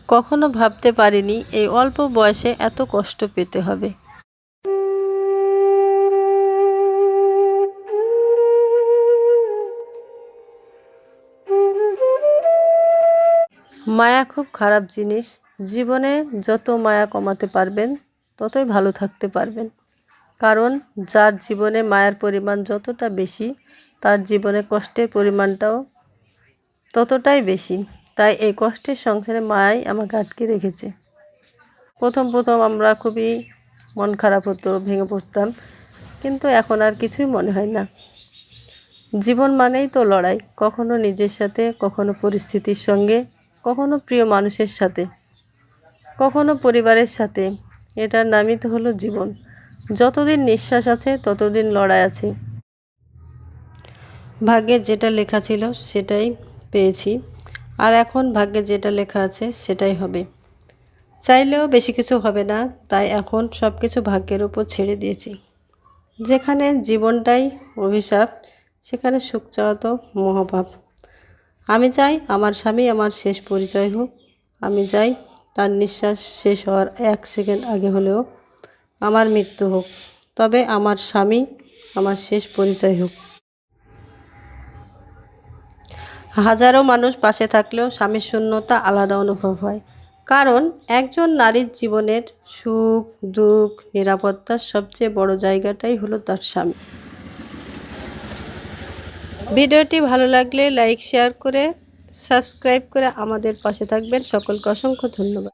কখনো ভাবতে পারিনি এই অল্প বয়সে এত কষ্ট পেতে হবে। মায়া খুব খারাপ জিনিস। জীবনে যত মায়া কমাতে পারবেন ততই ভালো থাকতে পারবেন। কারণ যার জীবনে মায়ার পরিমাণ যতটা বেশি, তার জীবনে কষ্টের পরিমাণটাও ততটাই বেশি। তাই এই কষ্টের সংসারে মায়াই আমাকে আটকে রেখেছে। প্রথম আমরা খুবই মন খারাপ হতো, ভেঙে পড়তাম, কিন্তু এখন আর কিছুই মনে হয় না। জীবন মানেই তো লড়াই, কখনো নিজের সাথে, কখনো পরিস্থিতির সঙ্গে, কখনো প্রিয় মানুষের সাথে, কখনো পরিবারের সাথে। এটার নামই তো হলো জীবন। যতদিন নিঃশ্বাস আছে ততদিন লড়াই আছে। ভাগ্যে যেটা লেখা ছিল সেটাই পেয়েছি, আর এখন ভাগ্যে যেটা লেখা আছে সেটাই হবে। চাইলেও বেশি কিছু হবে না, তাই এখন সব কিছু ভাগ্যের উপর ছেড়ে দিয়েছি। যেখানে জীবনটাই অভিশাপ, সেখানে সুখ চাওয়া তো মহাপাপ। আমি চাই আমার স্বামী আমার শেষ পরিচয় হোক। আমি চাই তার নিঃশ্বাস শেষ হওয়ার 1 সেকেন্ড আগে হলেও আমার মৃত্যু হোক, তবে আমার স্বামী আমার শেষ পরিচয় হোক। হাজারো মানুষ পাশে থাকলেও স্বামীর শূন্যতা আলাদা অনুভব হয়। কারণ একজন নারীর জীবনের সুখ, দুঃখ, নিরাপত্তার সবচেয়ে বড় জায়গাটাই হলো তার স্বামী। ভিডিওটি ভালো লাগলে লাইক, শেয়ার করে সাবস্ক্রাইব করে আমাদের পাশে থাকবেন। সকলকে অসংখ্য ধন্যবাদ।